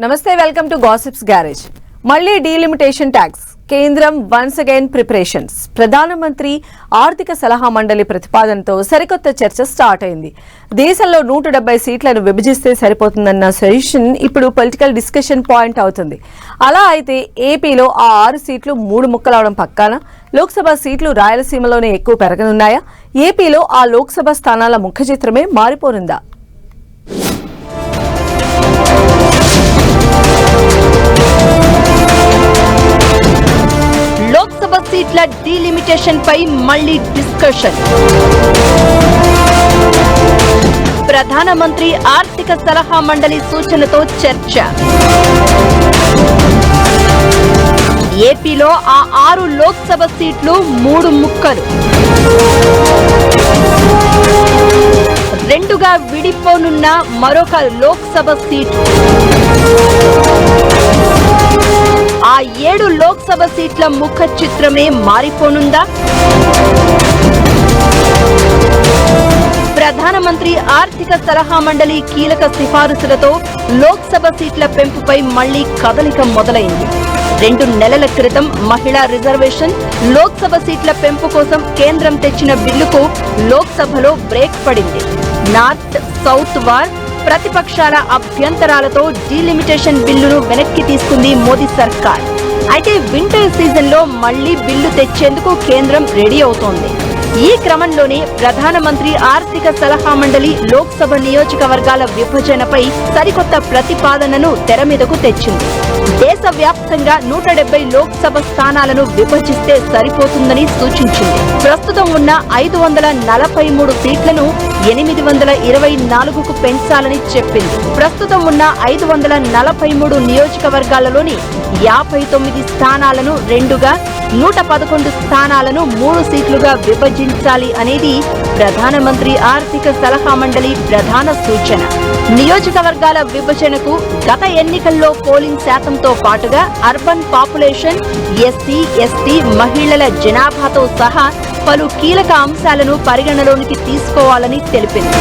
నమస్తే, welcome to gossips garage. మళ్ళీ delimitation tax. కేంద్రం వన్స్ అగైన్ ప్రిపరేషన్స్. ప్రధానమంత్రి ఆర్థిక సలహా మండలి ప్రతిపాదనతో సరికొత్త చర్చ స్టార్ట్ అయింది. దేశంలో 170 సీట్లను విభజిస్తే సరిపోతుందన్న సజెషన్ ఇప్పుడు పొలిటికల్ డిస్కషన్ పాయింట్ అవుతుంది. అలా అయితే ఏపీలో ఆ 6 సీట్లు 3 ముక్కలవడం పక్కానా? లోక్సభ సీట్లు రాయలసీమలోనే ఎక్కువ పెరగనున్నాయా? ఏపీలో ఆ లోక్సభ స్థానాల ముఖ చిత్రమే మారిపోనుందా? లోక్సభ సీట్ల డీలిమిటేషన్ పై మళ్లీ డిస్కషన్. ప్రధానమంత్రి ఆర్థిక సలహా మండలి సూచనతో చర్చ. ఏపీలో ఆ 6 లోక్సభ సీట్లు 3 ముక్కలు. 2గా విడిపోనున్న మరొక లోక్సభ సీటు. ఆ 7 లోక్సభ సీట్ల ముఖ చిత్రమే మారిపోనుందా? ప్రధానమంత్రి ఆర్థిక సలహా మండలి కీలక సిఫారసులతో లోక్సభ సీట్ల పెంపుపై మళ్లీ కదలిక మొదలైంది. 2 నెలల క్రితం మహిళా రిజర్వేషన్, లోక్సభ సీట్ల పెంపు కోసం కేంద్రం తెచ్చిన బిల్లుకు లోక్సభలో బ్రేక్ పడింది. నార్త్ సౌత్ వార్, ప్రతిపక్షాల అభ్యంతరాలతో డీలిమిటేషన్ బిల్లును వెనక్కి తీసుకుంది మోదీ సర్కార్. అయితే వింటర్ సీజన్ లో మళ్లీ బిల్లు తెచ్చేందుకు కేంద్రం రెడీ అవుతోంది. ఈ క్రమంలోనే ప్రధానమంత్రి ఆర్థిక సలహా మండలి లోక్సభ నియోజకవర్గాల విభజనపై సరికొత్త ప్రతిపాదనను తెర మీదకు తెచ్చింది. దేశవ్యాప్తంగా 170 లోక్సభ స్థానాలను విభజిస్తే సరిపోతుందని సూచించింది. ప్రస్తుతం ఉన్న 543 సీట్లను 824కు పెంచాలని చెప్పింది. ప్రస్తుతం ఉన్న 543 నియోజకవర్గాలలోని 59 స్థానాలను 2గా, 111 స్థానాలను 3 సీట్లుగా విభజించాలి అనేది ప్రధానమంత్రి ఆర్థిక సలహా మండలి ప్రధాన సూచన. నియోజకవర్గాల విభజనకు గత ఎన్నికల్లో పోలింగ్ శాతంతో పాటుగా అర్బన్ పాపులేషన్, ఎస్సీ, ఎస్టీ, మహిళల జనాభాతో సహా పలు కీలక అంశాలను పరిగణలోనికి తీసుకోవాలని తెలిపింది.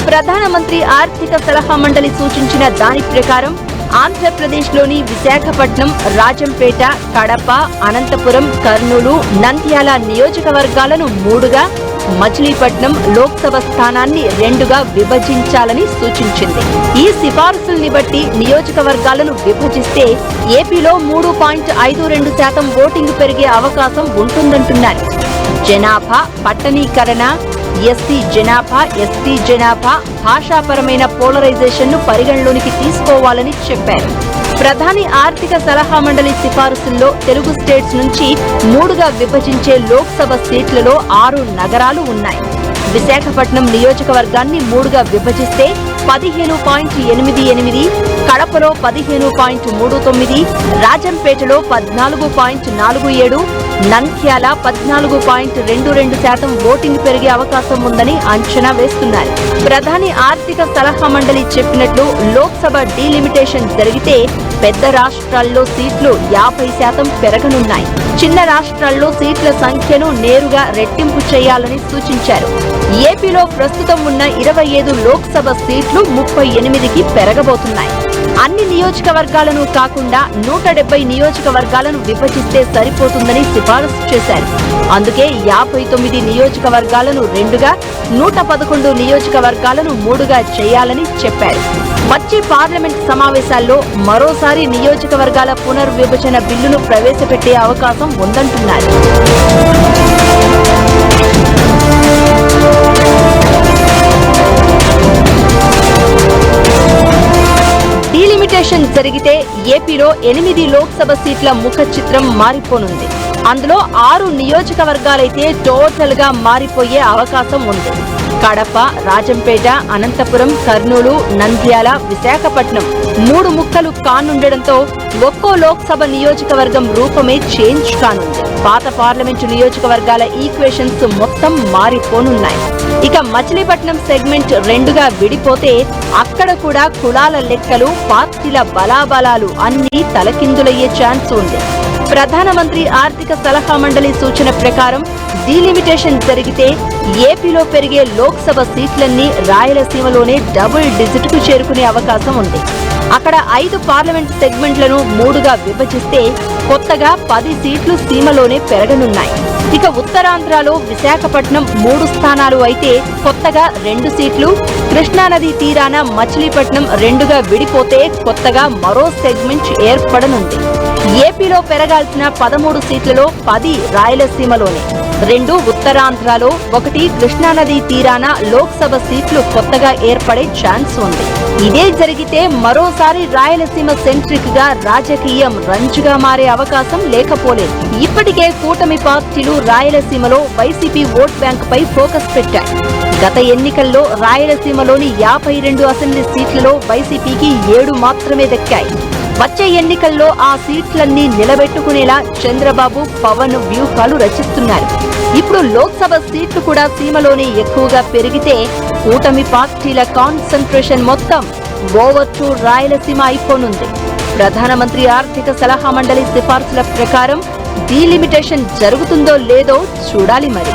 ప్రధానమంత్రి ఆర్థిక సలహా మండలి సూచించిన దాని ప్రకారం ఆంధ్రప్రదేశ్లోని విశాఖపట్నం, రాజంపేట, కడప, అనంతపురం, కర్నూలు, నంద్యాల నియోజకవర్గాలను 3గా, మచిలీపట్నం లోక్సభ స్థానాన్ని 2గా విభజించాలని సూచించింది. ఈ సిఫార్సుల్ని బట్టి నియోజకవర్గాలను విభజిస్తే ఏపీలో 3.52% ఓటింగ్ పెరిగే అవకాశం ఉంటుందంటున్నారు. జనాభా, పట్టణీకరణ, ఎస్సీ జనాభా, ఎస్టీ జనాభా, భాషాపరమైన పోలరైజేషన్ ను పరిగణలోనికి తీసుకోవాలని చెప్పారు. ప్రధాని ఆర్థిక సలహా మండలి సిఫారసుల్లో తెలుగు స్టేట్స్ నుంచి 3గా విభజించే లోక్సభ సీట్లలో 6 నగరాలు ఉన్నాయి. విశాఖపట్నం నియోజకవర్గాన్ని 3గా విభజిస్తే 15.88, కడపలో 15.39, రాజంపేటలో 14.47, నంద్యాల 14.22% ఓటింగ్ పెరిగే అవకాశం ఉందని అంచనా వేస్తున్నారు. ప్రధాని ఆర్థిక సలహా మండలి చెప్పినట్లు లోక్సభ డీలిమిటేషన్ జరిగితే పెద్ద రాష్ట్రాల్లో సీట్లు 50% పెరగనున్నాయి. చిన్న రాష్ట్రాల్లో సీట్ల సంఖ్యను నేరుగా రెట్టింపు చేయాలని సూచించారు. ఏపీలో ప్రస్తుతం ఉన్న 25 లోక్సభ సీట్లు 38కి పెరగబోతున్నాయి. అన్ని నియోజకవర్గాలను కాకుండా 170 నియోజకవర్గాలను విభజిస్తే సరిపోతుందని సిఫారసు చేశారు. అందుకే 59 నియోజకవర్గాలను 2గా, 111 నియోజకవర్గాలను 3గా చేయాలని చెప్పారు. వచ్చే పార్లమెంట్ సమావేశాల్లో మరోసారి నియోజకవర్గాల పునర్విభజన బిల్లును ప్రవేశపెట్టే అవకాశం ఉందంటున్నారు. డీలిమిటేషన్ జరిగితే ఏపీలో 8 లోక్సభ సీట్ల ముఖ చిత్రం మారిపోనుంది. అందులో 6 నియోజకవర్గాలైతే టోటల్ గా మారిపోయే అవకాశం ఉంది. కడప, రాజంపేట, అనంతపురం, కర్నూలు, నంద్యాల, విశాఖపట్నం 3 ముక్కలు కానుండడంతో ఒక్కో లోక్సభ నియోజకవర్గం రూపమే చేంజ్ కానుంది. పాత పార్లమెంటు నియోజకవర్గాల ఈక్వేషన్స్ మొత్తం మారిపోనున్నాయి. ఇక మచిలీపట్నం సెగ్మెంట్ 2గా విడిపోతే అక్కడ కూడా కులాల లెక్కలు, పార్టీల బలాబలాలు అన్నీ తలకిందులయ్యే ఛాన్స్ ఉంది. ప్రధానమంత్రి ఆర్థిక సలహా మండలి సూచన ప్రకారం డీలిమిటేషన్ జరిగితే ఏపీలో పెరిగే లోక్సభ సీట్లన్నీ రాయలసీమలోనే డబుల్ డిజిట్ కు చేరుకునే అవకాశం ఉంది. అక్కడ 5 పార్లమెంట్ సెగ్మెంట్లను 3గా విభజిస్తే కొత్తగా 10 సీట్లు సీమలోనే పెరగనున్నాయి. ఇక ఉత్తరాంధ్రలో విశాఖపట్నం 3 స్థానాలు అయితే కొత్తగా 2 సీట్లు, కృష్ణానది తీరాన మచిలీపట్నం 2గా విడిపోతే కొత్తగా మరో సెగ్మెంట్ ఏర్పడనుంది. ఏపీలో పెరగాల్సిన 13 సీట్లలో 10 రాయలసీమలోనే, 2 ఉత్తరాంధ్రలో, 1 కృష్ణానది తీరాన లోక్సభ సీట్లు కొత్తగా ఏర్పడే ఛాన్స్ ఉంది. ఇదే జరిగితే మరోసారి రాయలసీమ సెంట్రిక్ గా రాజకీయం రంజుగా మారే అవకాశం లేకపోలేదు. ఇప్పటికే కూటమి పార్టీలు రాయలసీమలో వైసీపీ ఓట్ బ్యాంక్ పై ఫోకస్ పెట్టాయి. గత ఎన్నికల్లో రాయలసీమలోని 52 అసెంబ్లీ సీట్లలో వైసీపీకి 7 మాత్రమే దక్కాయి. వచ్చే ఎన్నికల్లో ఆ సీట్లన్నీ నిలబెట్టుకునేలా చంద్రబాబు, పవన్ వ్యూహాలు రచిస్తున్నారు. ఇప్పుడు లోక్సభ సీట్లు కూడా సీమలోనే ఎక్కువగా పెరిగితే కూటమి పార్టీల కాన్సంట్రేషన్ మొత్తం ఓవర్ టు రాయలసీమ అయిపోనుంది. ప్రధానమంత్రి ఆర్థిక సలహా మండలి సిఫార్సుల ప్రకారం డీలిమిటేషన్ జరుగుతుందో లేదో చూడాలి మరి.